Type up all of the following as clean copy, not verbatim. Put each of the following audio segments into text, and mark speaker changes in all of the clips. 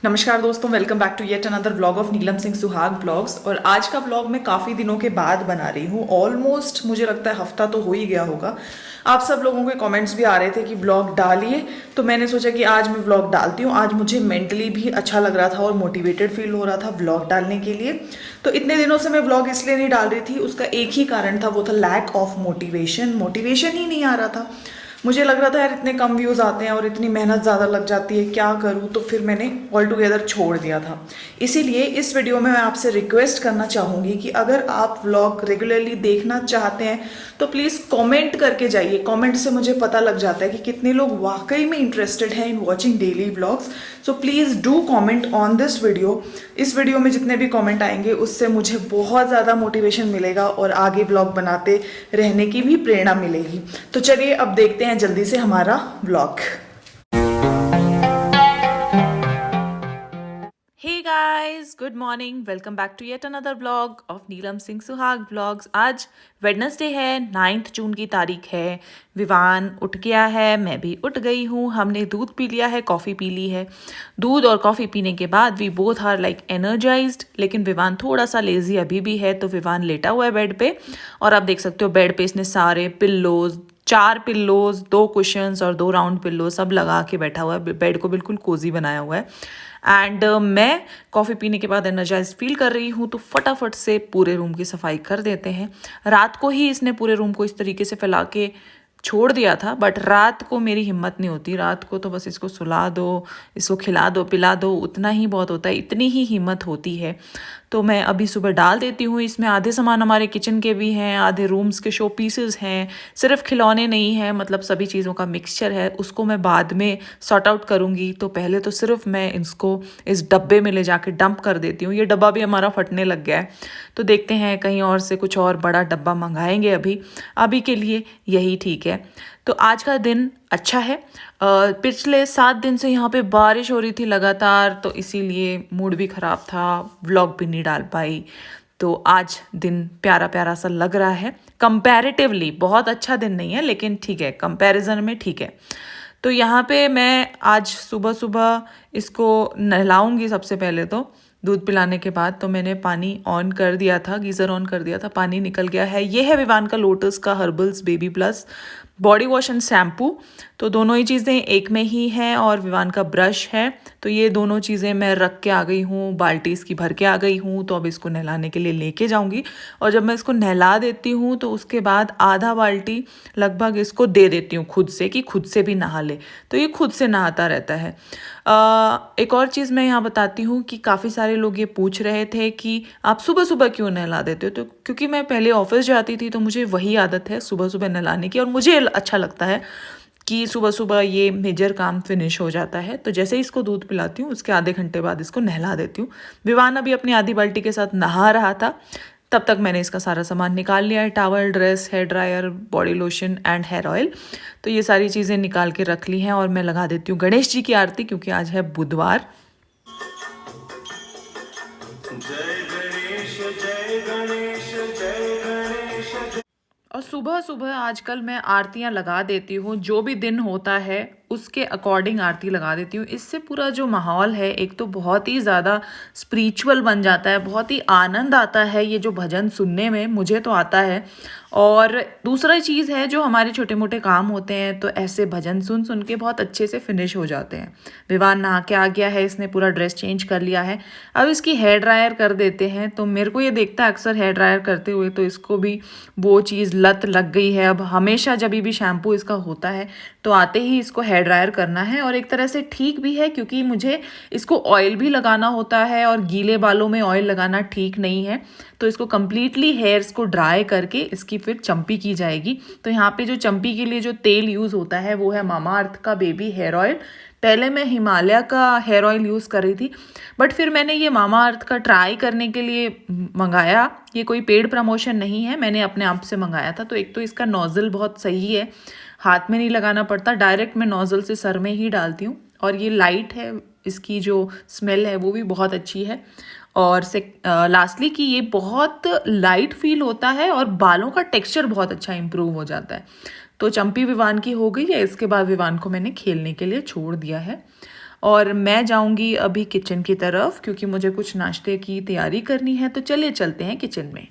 Speaker 1: नमस्कार दोस्तों, welcome back to yet another vlog of Neelam Singh Suhag vlogs. और आज का व्लॉग मैं काफ़ी दिनों के बाद बना रही हूँ। ऑलमोस्ट मुझे लगता है हफ्ता तो हो ही गया होगा। आप सब लोगों के कमेंट्स भी आ रहे थे कि व्लॉग डालिए, तो मैंने सोचा कि आज मैं व्लॉग डालती हूँ। आज मुझे मेंटली भी अच्छा लग रहा था और मोटिवेटेड फील हो रहा था व्लॉग डालने के लिए। तो इतने दिनों से मैं व्लॉग इसलिए नहीं डाल रही थी, उसका एक ही कारण था, वो था लैक ऑफ मोटिवेशन। मोटिवेशन ही नहीं आ रहा था। मुझे लग रहा था यार इतने कम व्यूज़ आते हैं और इतनी मेहनत ज़्यादा लग जाती है, क्या करूँ। तो फिर मैंने ऑल टुगेदर छोड़ दिया था। इसीलिए इस वीडियो में मैं आपसे रिक्वेस्ट करना चाहूँगी कि अगर आप व्लॉग रेगुलरली देखना चाहते हैं तो प्लीज़ कमेंट करके जाइए। कमेंट से मुझे पता लग जाता है कि कितने लोग वाकई में इंटरेस्टेड हैं in watching daily vlogs. So please do comment on this video. इस वीडियो में जितने भी कमेंट आएंगे उससे मुझे बहुत ज़्यादा मोटिवेशन मिलेगा और आगे व्लॉग बनाते रहने की भी प्रेरणा मिलेगी। तो चलिए अब देखते हैं जल्दी से हमारा vlog. Hey guys, good morning, welcome back to yet another vlog of Neelam Singh Suhag vlogs. आज वेडनेसडे है, 9 जून की तारीख है। विवान उठ गया है, मैं भी उठ गई हूँ। हमने दूध पी लिया है, कॉफ़ी पी ली है। दूध और कॉफ़ी पीने के बाद we both are like energized. लेकिन विवान थोड़ा सा लेजी अभी भी है, तो विवान लेटा हुआ है बेड पे। और आप देख सकते हो बेड पे इसने सारे पिल्लोज, 4 पिल्लोज, 2 कुशन्स और 2 राउंड पिल्लो सब लगा के बैठा हुआ है। बेड को बिल्कुल कोजी बनाया हुआ है। एंड मैं कॉफ़ी पीने के बाद एनर्जाइज फील कर रही हूँ, तो फटाफट से पूरे रूम की सफाई कर देते हैं। रात को ही इसने पूरे रूम को इस तरीके से फैला के छोड़ दिया था, बट रात को मेरी हिम्मत नहीं होती। रात को तो बस इसको सुला दो, इसको खिला दो, पिला दो, उतना ही बहुत होता है, इतनी ही हिम्मत होती है। तो मैं अभी सुबह डाल देती हूँ। इसमें आधे सामान हमारे किचन के भी हैं, आधे रूम्स के शो पीसेस हैं, सिर्फ खिलौने नहीं हैं, मतलब सभी चीज़ों का मिक्सचर है। उसको मैं बाद में सॉर्ट आउट करूँगी। तो पहले तो सिर्फ मैं इसको इस डब्बे में ले जाके डंप कर देती हूँ। ये डब्बा भी हमारा फटने लग गया है, तो देखते हैं कहीं और से कुछ और बड़ा डब्बा मंगाएंगे। अभी के लिए यही ठीक है। तो आज का दिन अच्छा है। पिछले 7 दिन से यहाँ पे बारिश हो रही थी लगातार, तो इसीलिए मूड भी ख़राब था, व्लॉग भी नहीं डाल पाई। तो आज दिन प्यारा प्यारा सा लग रहा है। कंपैरेटिवली बहुत अच्छा दिन नहीं है, लेकिन ठीक है, कंपैरिजन में ठीक है। तो यहाँ पे मैं आज सुबह सुबह इसको नहलाऊंगी। सबसे पहले तो दूध पिलाने के बाद तो मैंने पानी ऑन कर दिया था, गीज़र ऑन कर दिया था, पानी निकल गया है। ये है विवान का लोटस का herbals baby plus body wash and shampoo. तो दोनों ही चीज़ें एक में ही हैं। और विवान का ब्रश है। तो ये दोनों चीज़ें मैं रख के आ गई हूँ, बाल्टी इसकी भर के आ गई हूँ। तो अब इसको नहलाने के लिए लेके जाऊँगी। और जब मैं इसको नहला देती हूँ तो उसके बाद आधा बाल्टी लगभग इसको दे देती हूँ खुद से, कि खुद से भी नहा ले। तो ये खुद से नहाता रहता है। एक और चीज़ मैं यहाँ बताती हूँ कि काफ़ी सारे लोग ये पूछ रहे थे कि आप सुबह सुबह क्यों नहला देते हो। तो क्योंकि मैं पहले ऑफिस जाती थी, तो मुझे वही आदत है सुबह सुबह नहलाने की, और मुझे अच्छा लगता है कि सुबह सुबह ये मेजर काम फिनिश हो जाता है। तो जैसे ही इसको दूध पिलाती हूँ उसके आधे घंटे बाद इसको नहला देती हूँ। विवान अभी अपनी आधी बाल्टी के साथ नहा रहा था, तब तक मैंने इसका सारा सामान निकाल लिया है। Towel, dress, hair dryer, body lotion and hair oil. तो ये सारी चीज़ें निकाल के रख ली हैं। और मैं लगा देती हूँ गणेश जी की आरती, क्योंकि आज है बुधवार। जय गणेश, जय गणेश, जय गणेश। और सुबह सुबह आजकल मैं आरतियाँ लगा देती हूँ। जो भी दिन होता है उसके अकॉर्डिंग आरती लगा देती हूँ। इससे पूरा जो माहौल है एक तो बहुत ही ज़्यादा स्पिरिचुअल बन जाता है, बहुत ही आनंद आता है ये जो भजन सुनने में, मुझे तो आता है। और दूसरा चीज़ है, जो हमारे छोटे मोटे काम होते हैं तो ऐसे भजन सुन सुन के बहुत अच्छे से फिनिश हो जाते हैं। विवान नहा के आ गया है, इसने पूरा ड्रेस चेंज कर लिया है। अब इसकी हेयर ड्रायर कर देते हैं। तो मेरे को ये देखता है अक्सर हेयर ड्रायर करते हुए, तो इसको भी वो चीज़ लत लग गई है। अब हमेशा जब भी शैम्पू इसका होता है तो आते ही इसको हेयर ड्रायर करना है। और एक तरह से ठीक भी है, क्योंकि मुझे इसको ऑयल भी लगाना होता है और गीले बालों में ऑयल लगाना ठीक नहीं है। तो इसको कम्प्लीटली हेयर्स को ड्राई करके इसकी फिर चंपी की जाएगी। तो यहाँ पे जो चंपी के लिए जो तेल यूज़ होता है वो है मामा अर्थ का बेबी हेयर ऑयल। पहले मैं हिमालय का हेयर ऑयल यूज़ कर रही थी, बट फिर मैंने ये मामा अर्थ का ट्राई करने के लिए मंगाया। ये कोई पेड प्रमोशन नहीं है, मैंने अपने आप से मंगाया था। तो एक तो इसका नोज़ल बहुत सही है, हाथ में नहीं लगाना पड़ता, डायरेक्ट मैं नोज़ल से सर में ही डालती हूँ। और ये लाइट है, इसकी जो स्मेल है वो भी बहुत अच्छी है। और लास्टली कि ये बहुत लाइट फील होता है और बालों का टेक्सचर बहुत अच्छा इंप्रूव हो जाता है। तो चंपी विवान की हो गई है। इसके बाद विवान को मैंने खेलने के लिए छोड़ दिया है। और मैं जाऊंगी अभी किचन की तरफ क्योंकि मुझे कुछ नाश्ते की तैयारी करनी है। तो चलिए चलते हैं किचन में।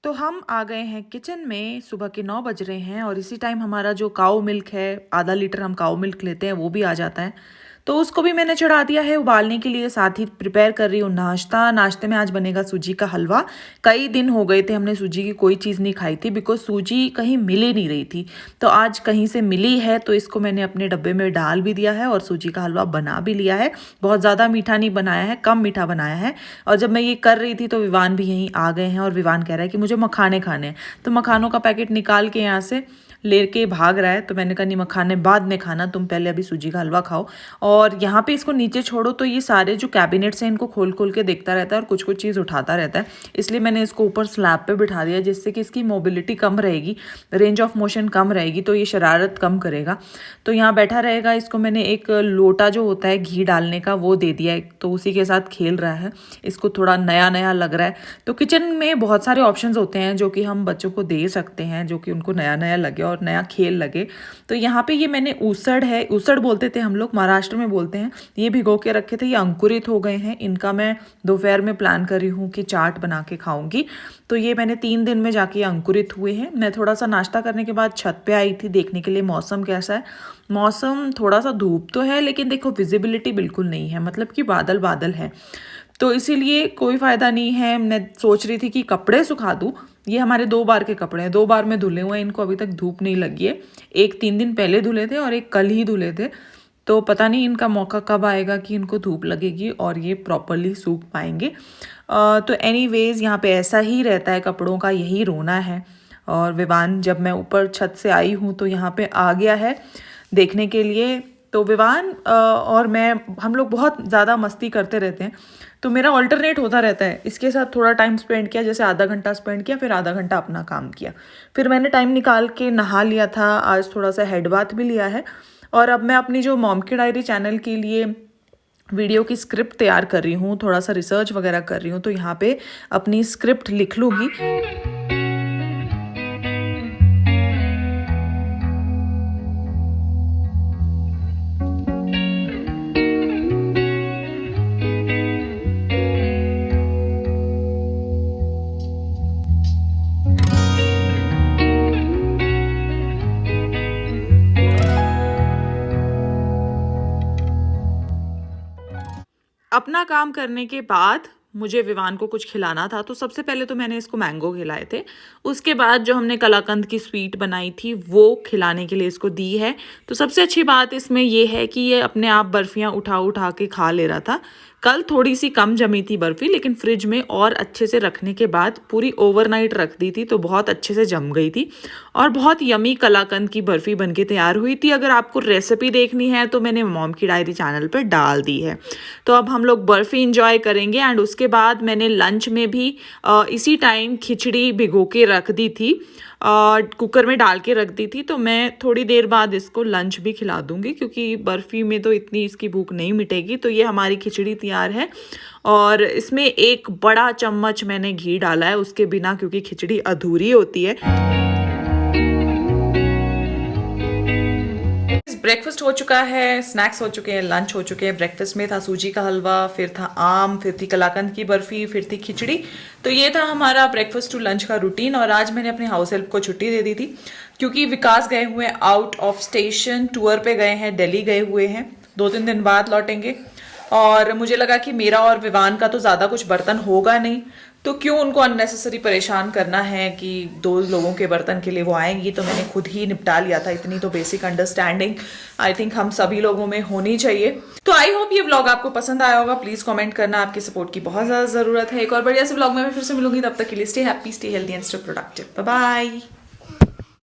Speaker 1: तो हम आ गए हैं किचन में। सुबह के 9 बज रहे हैं और इसी टाइम हमारा जो काऊ मिल्क है, आधा लीटर हम काऊ मिल्क लेते हैं, वो भी आ जाता है। तो उसको भी मैंने चढ़ा दिया है उबालने के लिए। साथ ही प्रिपेयर कर रही हूँ नाश्ता। नाश्ते में आज बनेगा सूजी का हलवा। कई दिन हो गए थे हमने सूजी की कोई चीज़ नहीं खाई थी, बिकॉज सूजी कहीं मिल ही नहीं रही थी। तो आज कहीं से मिली है तो इसको मैंने अपने डब्बे में डाल भी दिया है और सूजी का हलवा बना भी लिया है। बहुत ज़्यादा मीठा नहीं बनाया है, कम मीठा बनाया है। और जब मैं ये कर रही थी तो विवान भी यहीं आ गए हैं और विवान कह रहा है कि मुझे मखाने खाने हैं। तो मखानों का पैकेट निकाल के यहाँ से लेके भाग रहा है। तो मैंने कहा नहीं, मखाने बाद में खाना, तुम पहले अभी सूजी का हलवा खाओ। और यहाँ पे इसको नीचे छोड़ो तो ये सारे जो कैबिनेट्स हैं इनको खोल खोल के देखता रहता है और कुछ कुछ चीज़ उठाता रहता है। इसलिए मैंने इसको ऊपर स्लैब पे बिठा दिया, जिससे कि इसकी मोबिलिटी कम रहेगी, रेंज ऑफ मोशन कम रहेगी, तो ये शरारत कम करेगा। तो यहाँ बैठा रहेगा। इसको मैंने एक लोटा जो होता है घी डालने का वो दे दिया है, तो उसी के साथ खेल रहा है। इसको थोड़ा नया नया लग रहा है। तो किचन में बहुत सारे ऑप्शंस होते हैं जो कि हम बच्चों को दे सकते हैं, जो कि उनको नया नया लगे और नया खेल लगे। तो यहाँ पे ये मैंने ऊसड़ है, ऊसड़ बोलते थे हम लोग, महाराष्ट्र में बोलते हैं, ये भिगो के रखे थे। ये अंकुरित हो गए हैं। इनका मैं दोपहर में प्लान कर रही हूँ कि चाट बना के खाऊंगी। तो ये मैंने 3 दिन में जाके अंकुरित हुए हैं। मैं थोड़ा सा नाश्ता करने के बाद छत पे आई थी देखने के लिए मौसम कैसा है। मौसम थोड़ा सा धूप तो है, लेकिन देखो विजिबिलिटी बिल्कुल नहीं है, मतलब कि बादल बादल है। तो इसीलिए कोई फ़ायदा नहीं है। मैं सोच रही थी कि कपड़े सुखा दूँ। ये हमारे 2 बार के कपड़े हैं, 2 बार में धुले हुए हैं। इनको अभी तक धूप नहीं लगी है। एक 3 दिन पहले धुले थे और एक कल ही धुले थे। तो पता नहीं इनका मौका कब आएगा कि इनको धूप लगेगी और ये प्रॉपरली सूख पाएंगे। तो एनीवेज यहाँ पे ऐसा ही रहता है, कपड़ों का यही रोना है। और विवान जब मैं ऊपर छत से आई हूँ तो यहाँ पे आ गया है देखने के लिए। तो विवान और मैं, हम लोग बहुत ज़्यादा मस्ती करते रहते हैं। तो मेरा ऑल्टरनेट होता रहता है। इसके साथ थोड़ा टाइम स्पेंड किया, जैसे आधा घंटा स्पेंड किया, फिर आधा घंटा अपना काम किया। फिर मैंने टाइम निकाल के नहा लिया था। आज थोड़ा सा हेड बाथ भी लिया है। और अब मैं अपनी जो मॉम की डायरी चैनल के लिए वीडियो की स्क्रिप्ट तैयार कर रही हूँ, थोड़ा सा रिसर्च वगैरह कर रही हूँ। तो यहाँ पे अपनी स्क्रिप्ट लिख लूँगी। अपना काम करने के बाद मुझे विवान को कुछ खिलाना था। तो सबसे पहले तो मैंने इसको मैंगो खिलाए थे। उसके बाद जो हमने कलाकंद की स्वीट बनाई थी वो खिलाने के लिए इसको दी है। तो सबसे अच्छी बात इसमें ये है कि ये अपने आप बर्फियाँ उठा उठा के खा ले रहा था। कल थोड़ी सी कम जमी थी बर्फ़ी, लेकिन फ्रिज में और अच्छे से रखने के बाद पूरी ओवरनाइट रख दी थी तो बहुत अच्छे से जम गई थी और बहुत यमी कलाकंद की बर्फ़ी बनके तैयार हुई थी। अगर आपको रेसिपी देखनी है तो मैंने मॉम की डायरी चैनल पर डाल दी है। तो अब हम लोग बर्फ़ी इंजॉय करेंगे। एंड उसके बाद मैंने लंच में भी इसी टाइम खिचड़ी भिगो के रख दी थी, कुकर में डाल के रख दी थी। तो मैं थोड़ी देर बाद इसको लंच भी खिला दूंगी, क्योंकि बर्फ़ी में तो इतनी इसकी भूख नहीं मिटेगी। तो ये हमारी खिचड़ी तैयार है और इसमें 1 बड़ा चम्मच मैंने घी डाला है उसके बिना, क्योंकि खिचड़ी अधूरी होती है। ब्रेकफास्ट हो चुका है, स्नैक्स हो चुके हैं, लंच हो चुके हैं। ब्रेकफास्ट में था सूजी का हलवा, फिर था आम, फिर थी कलाकंद की बर्फ़ी, फिर थी खिचड़ी। तो ये था हमारा ब्रेकफास्ट टू लंच का रूटीन। और आज मैंने अपने हाउस हेल्प को छुट्टी दे दी थी, क्योंकि विकास गए हुए हैं आउट ऑफ स्टेशन, टूर पे गए हैं, दिल्ली गए हुए हैं, 2-3 दिन बाद लौटेंगे। और मुझे लगा कि मेरा और विवान का तो ज़्यादा कुछ बर्तन होगा नहीं, तो क्यों उनको अननेसेसरी परेशान करना है कि 2 लोगों के बर्तन के लिए वो आएंगी। तो मैंने खुद ही निपटा लिया था। इतनी तो बेसिक अंडरस्टैंडिंग आई थिंक हम सभी लोगों में होनी चाहिए। तो आई होप ये व्लॉग आपको पसंद आया होगा। प्लीज कमेंट करना, आपकी सपोर्ट की बहुत ज़्यादा ज़रूरत है। एक और बढ़िया से व्लॉग में मैं फिर से मिलूंगी। तब तक के लिए stay happy, stay healthy and stay productive. Bye bye.